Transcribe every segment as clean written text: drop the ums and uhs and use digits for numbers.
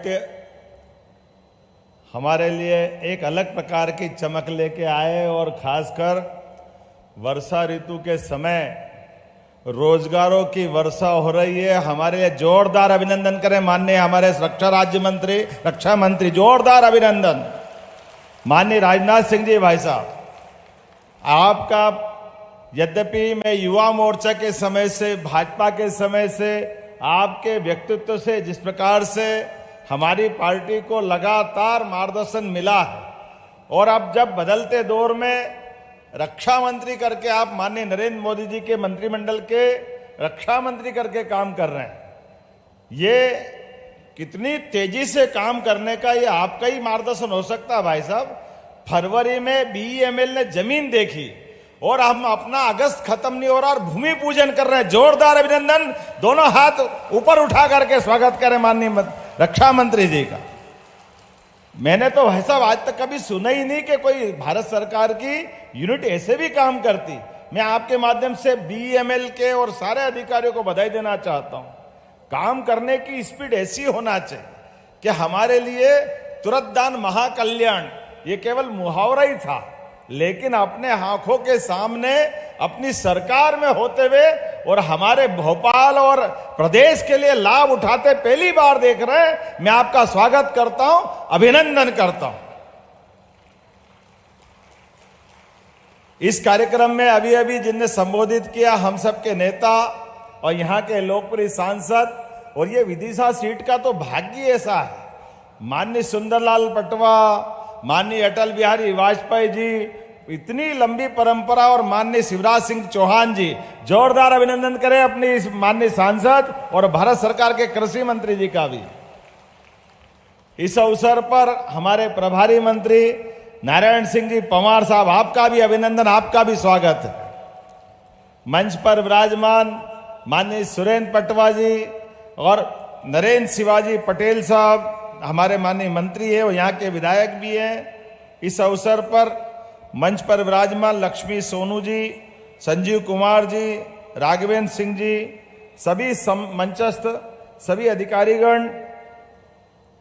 आयुक्त हमारे लिए एक अलग प्रकार की चमक लेके आए और खासकर वर्षा ऋतु के समय रोजगारों की वर्षा हो रही है। हमारे लिए जोरदार अभिनंदन करें माननीय हमारे रक्षा मंत्री जोरदार अभिनंदन माननीय राजनाथ सिंह जी भाई साहब। आपका यद्यपि मैं युवा मोर्चा के समय से, भाजपा के समय से, आपके व्यक्तित्व से जिस प्रकार से हमारी पार्टी को लगातार मार्गदर्शन मिला है और अब जब बदलते दौर में रक्षा मंत्री करके आप माननीय नरेंद्र मोदी जी के मंत्रिमंडल के रक्षा मंत्री करके काम कर रहे हैं, ये कितनी तेजी से काम करने का ये आपका ही मार्गदर्शन हो सकता है भाई साहब। फरवरी में बीईएमएल ने जमीन देखी और हम अपना अगस्त खत्म नहीं हो रहा और भूमि पूजन कर रहे हैं। जोरदार अभिनंदन, दोनों हाथ ऊपर उठा करके स्वागत करें माननीय रक्षा मंत्री जी का। मैंने तो भाई साहब आज तक कभी सुना ही नहीं कि कोई भारत सरकार की यूनिट ऐसे भी काम करती। मैं आपके माध्यम से बीईएमएल के और सारे अधिकारियों को बधाई देना चाहता हूं। काम करने की स्पीड ऐसी होना चाहिए कि हमारे लिए तुरंत दान महाकल्याण ये केवल मुहावरा ही था, लेकिन अपने आंखों के सामने अपनी सरकार में होते हुए और हमारे भोपाल और प्रदेश के लिए लाभ उठाते पहली बार देख रहे हैं। मैं आपका स्वागत करता हूं, अभिनंदन करता हूं। इस कार्यक्रम में अभी अभी जिनने संबोधित किया हम सबके नेता और यहां के लोकप्रिय सांसद, और ये विदिशा सीट का तो भाग्य ऐसा है। माननीय सुंदरलाल पटवा, माननीय अटल बिहारी वाजपेयी जी, इतनी लंबी परंपरा, और माननीय शिवराज सिंह चौहान जी, जोरदार अभिनंदन करें अपनी इस माननीय सांसद और भारत सरकार के कृषि मंत्री जी का भी। इस अवसर पर हमारे प्रभारी मंत्री नारायण सिंह जी पंवार साहब, आपका भी अभिनंदन, आपका भी स्वागत है। मंच पर विराजमान माननीय सुरेंद्र पटवा जी और नरेंद्र शिवाजी पटेल साहब हमारे माननीय मंत्री है और यहाँ के विधायक भी हैं। इस अवसर पर मंच पर विराजमान लक्ष्मी सोनू जी, संजीव कुमार जी, राघवेंद्र सिंह जी, सभी मंचस्थ सभी अधिकारीगण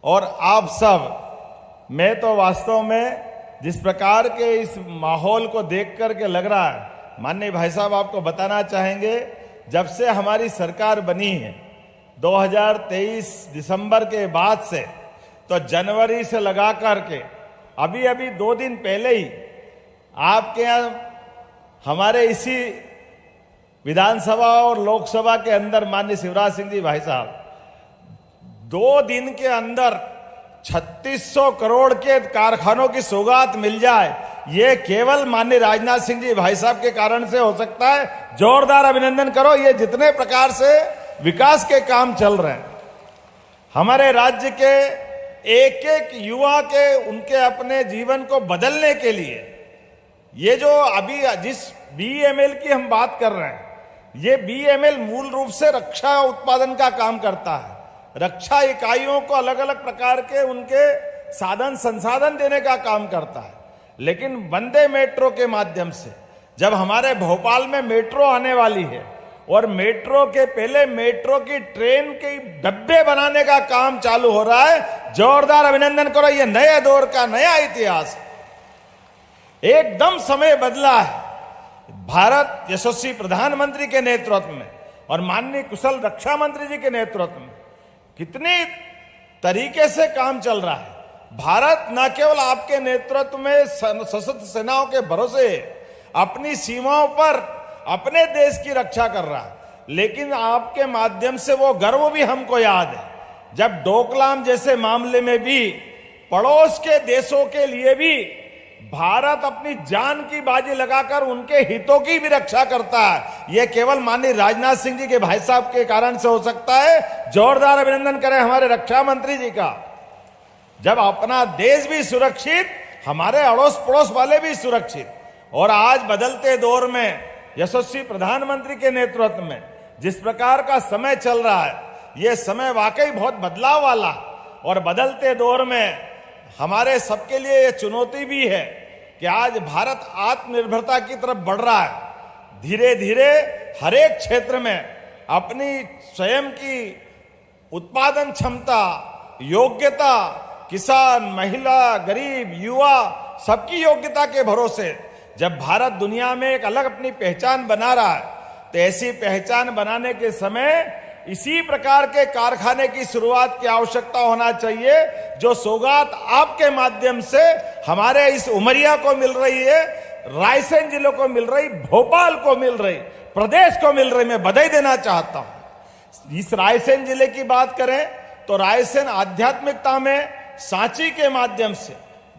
और आप सब। मैं तो वास्तव में जिस प्रकार के इस माहौल को देख करके लग रहा है, माननीय भाई साहब आपको बताना चाहेंगे, जब से हमारी सरकार बनी है 2023 दिसंबर के बाद से, तो जनवरी से लगा करके अभी अभी 2 दिन पहले ही आपके यहां हमारे इसी विधानसभा और लोकसभा के अंदर माननीय शिवराज सिंह जी भाई साहब 2 दिन के अंदर 3600 करोड़ के कारखानों की सौगात मिल जाए, ये केवल माननीय राजनाथ सिंह जी भाई साहब के कारण से हो सकता है। जोरदार अभिनंदन करो। ये जितने प्रकार से विकास के काम चल रहे हैं, हमारे राज्य के एक एक युवा के उनके अपने जीवन को बदलने के लिए, ये जो अभी जिस बीईएमएल की हम बात कर रहे हैं, ये बीईएमएल मूल रूप से रक्षा उत्पादन का काम करता है। रक्षा इकाइयों को अलग अलग प्रकार के उनके साधन संसाधन देने का काम करता है। लेकिन वंदे मेट्रो के माध्यम से जब हमारे भोपाल में मेट्रो आने वाली है और मेट्रो के पहले मेट्रो की ट्रेन के डब्बे बनाने का काम चालू हो रहा है, जोरदार अभिनंदन करो। ये नए दौर का नया इतिहास, एकदम समय बदला है। भारत यशस्वी प्रधानमंत्री के नेतृत्व में और माननीय कुशल रक्षा मंत्री जी के नेतृत्व में कितनी तरीके से काम चल रहा है। भारत न केवल आपके नेतृत्व में सशस्त्र सेनाओं के भरोसे अपनी सीमाओं पर अपने देश की रक्षा कर रहा है, लेकिन आपके माध्यम से वो गर्व भी हमको याद है जब डोकलाम जैसे मामले में भी पड़ोस के देशों के लिए भी भारत अपनी जान की बाजी लगाकर उनके हितों की भी रक्षा करता है। यह केवल माननीय राजनाथ सिंह जी के भाई साहब के कारण से हो सकता है। जोरदार अभिनंदन करें हमारे रक्षा मंत्री जी का। जब अपना देश भी सुरक्षित, हमारे अड़ोस पड़ोस वाले भी सुरक्षित, और आज बदलते दौर में यशस्वी प्रधानमंत्री के नेतृत्व में जिस प्रकार का समय चल रहा है, यह समय वाकई बहुत बदलाव वाला, और बदलते दौर में हमारे सबके लिए यह चुनौती भी है कि आज भारत आत्मनिर्भरता की तरफ बढ़ रहा है। धीरे धीरे हर एक क्षेत्र में अपनी स्वयं की उत्पादन क्षमता, योग्यता, किसान, महिला, गरीब, युवा, सबकी योग्यता के भरोसे जब भारत दुनिया में एक अलग अपनी पहचान बना रहा है, तो ऐसी पहचान बनाने के समय इसी प्रकार के कारखाने की शुरुआत की आवश्यकता होना चाहिए, जो सौगात आपके माध्यम से हमारे इस उमरिया को मिल रही है, रायसेन जिले को मिल रही, भोपाल को मिल रही, प्रदेश को मिल रही। मैं बधाई देना चाहता हूं। इस रायसेन जिले की बात करें तो रायसेन आध्यात्मिकता में सांची के माध्यम से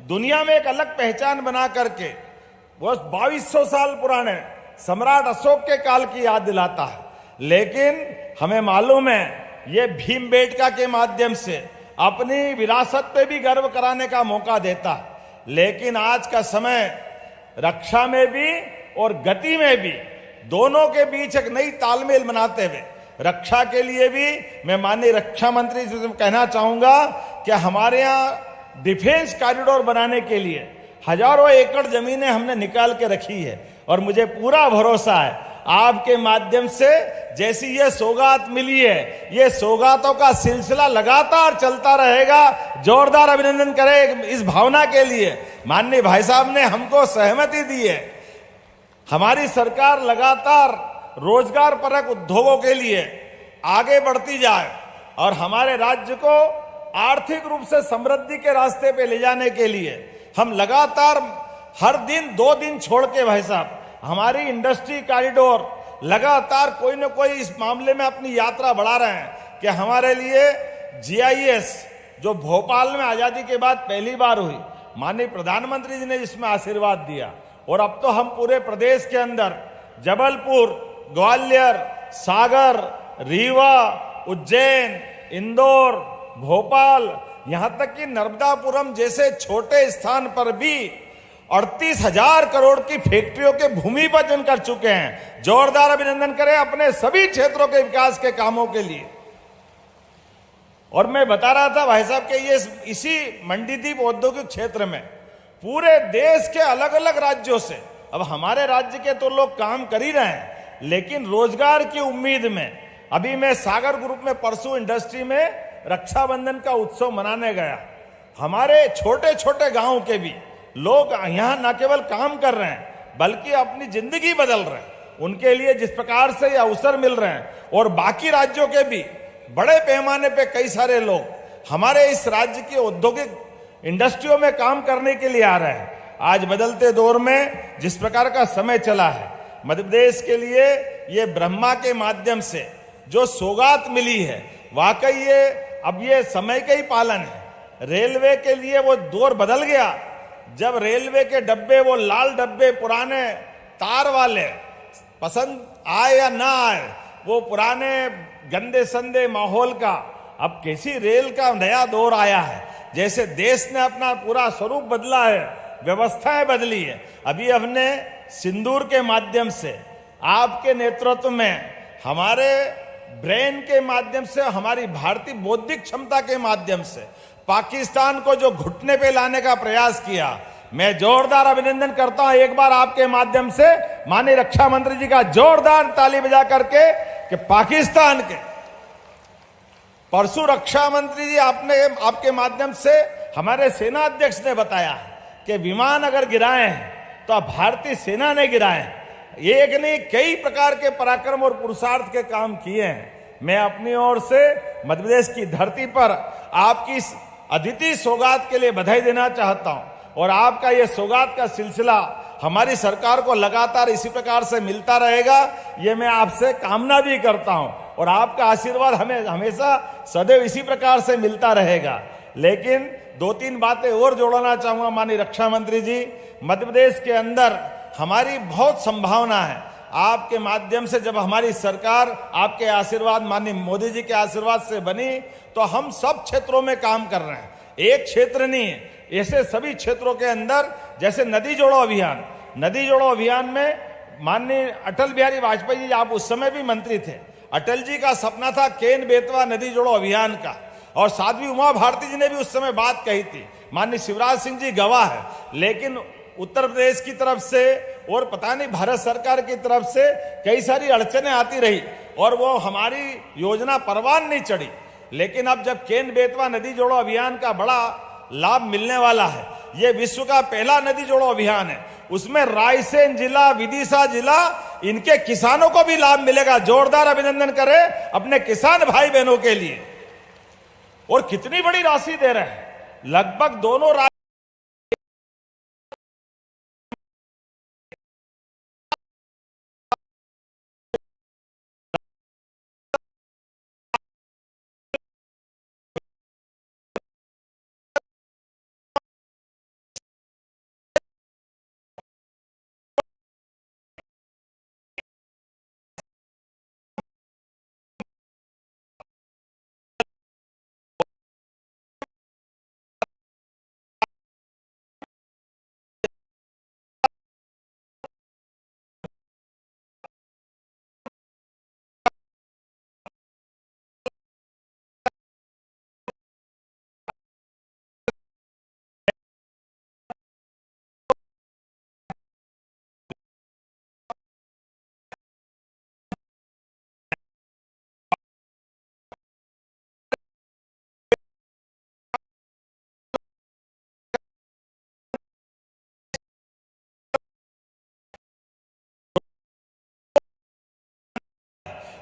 दुनिया में एक अलग पहचान बना करके वो 2200 साल पुराने सम्राट अशोक के काल की याद दिलाता है। लेकिन हमें मालूम है ये भीमबेटका के माध्यम से अपनी विरासत पे भी गर्व कराने का मौका देता है। लेकिन आज का समय रक्षा में भी और गति में भी, दोनों के बीच एक नई तालमेल बनाते हुए, रक्षा के लिए भी मैं माननीय रक्षा मंत्री से कहना चाहूंगा कि हमारे यहाँ डिफेंस कॉरिडोर बनाने के लिए हजारों एकड़ जमीनें हमने निकाल के रखी है, और मुझे पूरा भरोसा है आपके माध्यम से जैसी ये सौगात मिली है, ये सौगातों का सिलसिला लगातार चलता रहेगा। जोरदार अभिनंदन करें इस भावना के लिए। माननीय भाई साहब ने हमको सहमति दी है। हमारी सरकार लगातार रोजगार परक उद्योगों के लिए आगे बढ़ती जाए और हमारे राज्य को आर्थिक रूप से समृद्धि के रास्ते पे ले जाने के लिए हम लगातार हर दिन 2 दिन छोड़ के भाई साहब हमारी इंडस्ट्री कॉरिडोर लगातार कोई न कोई इस मामले में अपनी यात्रा बढ़ा रहे हैं कि हमारे लिए GIS जो भोपाल में आजादी के बाद पहली बार हुई, माननीय प्रधानमंत्री जी ने इसमें आशीर्वाद दिया, और अब तो हम पूरे प्रदेश के अंदर जबलपुर, ग्वालियर, सागर, रीवा, उज्जैन, इंदौर, भोपाल, यहां तक कि नर्मदापुरम जैसे छोटे स्थान पर भी 38,000 करोड़ की फैक्ट्रियों के भूमि पूजन कर चुके हैं। जोरदार अभिनंदन करें अपने सभी क्षेत्रों के विकास के कामों के लिए। और मैं बता रहा था भाई साहब कि ये इसी मंडीदीप औद्योगिक क्षेत्र में पूरे देश के अलग अलग राज्यों से, अब हमारे राज्य के तो लोग काम कर ही रहे हैं, लेकिन रोजगार की उम्मीद में अभी मैं सागर ग्रुप में परसों इंडस्ट्री में रक्षाबंधन का उत्सव मनाने गया। हमारे छोटे छोटे गांव के भी लोग यहां न केवल काम कर रहे हैं बल्कि अपनी जिंदगी बदल रहे हैं। उनके लिए जिस प्रकार से ये अवसर मिल रहे हैं, और बाकी राज्यों के भी बड़े पैमाने पे कई सारे लोग हमारे इस राज्य की औद्योगिक इंडस्ट्रियों में काम करने के लिए आ रहे हैं। आज बदलते दौर में जिस प्रकार का समय चला है, मध्य प्रदेश के लिए ये ब्रह्मा के माध्यम से जो सौगात मिली है, वाकई ये समय का ही पालन है। रेलवे के लिए वो दौर बदल गया जब रेलवे के डब्बे, वो लाल डब्बे पुराने तार वाले, पसंद आए या ना आए, वो पुराने गंदे संदे माहौल का अब कैसी रेल का नया दौर आया है। जैसे देश ने अपना पूरा स्वरूप बदला है, व्यवस्थाएं बदली है। अभी हमने सिंदूर के माध्यम से, आपके नेतृत्व में, हमारे ब्रेन के माध्यम से, हमारी भारतीय बौद्धिक क्षमता के माध्यम से पाकिस्तान को जो घुटने पे लाने का प्रयास किया, मैं जोरदार अभिनंदन करता हूं एक बार आपके माध्यम से माननीय रक्षा मंत्री जी का, जोरदार ताली बजा करके कि पाकिस्तान के परसों रक्षा मंत्री जी आपके माध्यम से हमारे सेना अध्यक्ष ने बताया कि विमान अगर गिराए हैं तो भारतीय सेना ने गिराए हैं। एक नहीं कई प्रकार के पराक्रम और पुरुषार्थ के काम किए हैं। मैं अपनी ओर से मध्य प्रदेश की धरती पर आपकी अद्वितीय सौगात के लिए बधाई देना चाहता हूं, और आपका यह सौगात का सिलसिला हमारी सरकार को लगातार इसी प्रकार से मिलता रहेगा, ये मैं आपसे कामना भी करता हूं, और आपका आशीर्वाद हमें हमेशा सदैव इसी प्रकार से मिलता रहेगा। लेकिन 2-3 बातें और जोड़ना चाहूंगा माननीय रक्षा मंत्री जी। मध्य प्रदेश के अंदर हमारी बहुत संभावना है आपके माध्यम से। जब हमारी सरकार आपके आशीर्वाद, माननीय मोदी जी के आशीर्वाद से बनी, तो हम सब क्षेत्रों में काम कर रहे हैं। एक क्षेत्र नहीं है, ऐसे सभी क्षेत्रों के अंदर, जैसे नदी जोड़ो अभियान में माननीय अटल बिहारी वाजपेयी जी, आप उस समय भी मंत्री थे, अटल जी का सपना था केन बेतवा नदी जोड़ो अभियान का, और साध्वी उमा भारती जी ने भी उस समय बात कही थी। माननीय शिवराज सिंह जी गवाह है। लेकिन उत्तर प्रदेश की तरफ से और पता नहीं भारत सरकार की तरफ से कई सारी अड़चनें आती रही, और वो हमारी योजना परवान नहीं चढ़ी। लेकिन अब जब केन बेतवा नदी जोड़ो अभियान का बड़ा लाभ मिलने वाला है, ये विश्व का पहला नदी जोड़ो अभियान है, उसमें रायसेन जिला, विदिशा जिला, इनके किसानों को भी लाभ मिलेगा। जोरदार अभिनंदन करें अपने किसान भाई बहनों के लिए। और कितनी बड़ी राशि दे रहे हैं, लगभग दोनों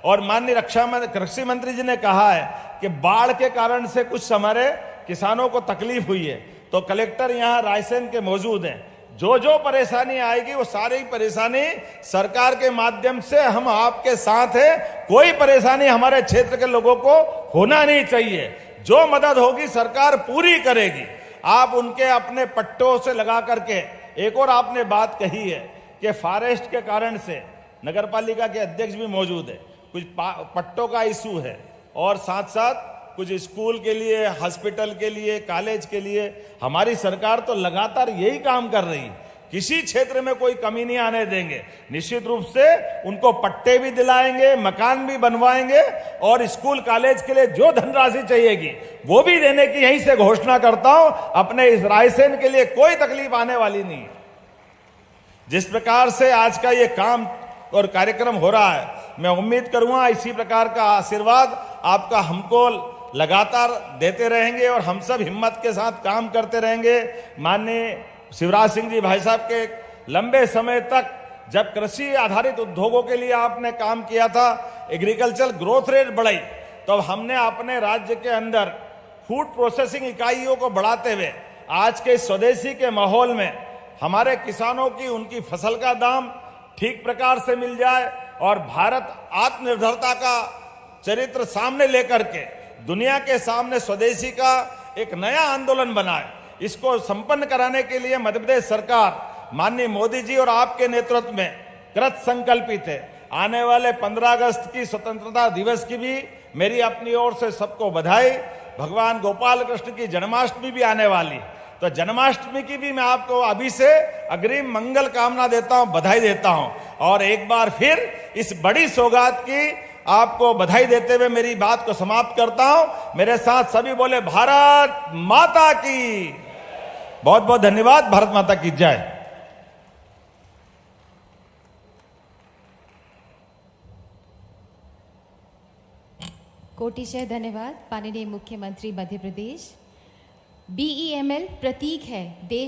और माननीय कृषि मंत्री जी ने कहा है कि बाढ़ के कारण से कुछ हमारे किसानों को तकलीफ हुई है, तो कलेक्टर यहां रायसेन के मौजूद हैं। जो जो परेशानी आएगी वो सारी परेशानी सरकार के माध्यम से हम आपके साथ हैं। कोई परेशानी हमारे क्षेत्र के लोगों को होना नहीं चाहिए। जो मदद होगी सरकार पूरी करेगी। आप उनके अपने पट्टों से लगा करके, एक और आपने बात कही है कि फॉरेस्ट के कारण से, नगर पालिका के अध्यक्ष भी मौजूद है, कुछ पट्टों का इशू है और साथ साथ कुछ स्कूल के लिए, हॉस्पिटल के लिए, कॉलेज के लिए हमारी सरकार तो लगातार यही काम कर रही है। किसी क्षेत्र में कोई कमी नहीं आने देंगे। निश्चित रूप से उनको पट्टे भी दिलाएंगे, मकान भी बनवाएंगे और स्कूल कॉलेज के लिए जो धनराशि चाहिएगी वो भी देने की यहीं से घोषणा करता हूं। अपने इस रायसेन के लिए कोई तकलीफ आने वाली नहीं। जिस प्रकार से आज का ये काम और कार्यक्रम हो रहा है, मैं उम्मीद करूंगा इसी प्रकार का आशीर्वाद आपका हमको लगातार देते रहेंगे और हम सब हिम्मत के साथ काम करते रहेंगे। माननीय शिवराज सिंह जी भाई साहब के लंबे समय तक जब कृषि आधारित उद्योगों के लिए आपने काम किया था, एग्रीकल्चर ग्रोथ रेट बढ़ाई, तो हमने अपने राज्य के अंदर फूड प्रोसेसिंग इकाइयों को बढ़ाते हुए आज के स्वदेशी के माहौल में हमारे किसानों की, उनकी फसल का दाम ठीक प्रकार से मिल जाए और भारत आत्मनिर्भरता का चरित्र सामने लेकर के दुनिया के सामने स्वदेशी का एक नया आंदोलन बनाए। इसको संपन्न कराने के लिए मध्य प्रदेश सरकार माननीय मोदी जी और आपके नेतृत्व में कृत संकल्पित है। आने वाले 15 अगस्त की स्वतंत्रता दिवस की भी मेरी अपनी ओर से सबको बधाई। भगवान गोपाल कृष्ण की जन्माष्टमी भी आने वाली, तो जन्माष्टमी की भी मैं आपको अभी से अग्रिम मंगल कामना देता हूं, बधाई देता हूं। और एक बार फिर इस बड़ी सौगात की आपको बधाई देते हुए मेरी बात को समाप्त करता हूं। मेरे साथ सभी बोले भारत माता की। बहुत बहुत धन्यवाद। भारत माता की जय। कोटिशय धन्यवाद माननीय मुख्यमंत्री मध्य प्रदेश। BEML प्रतीक है देश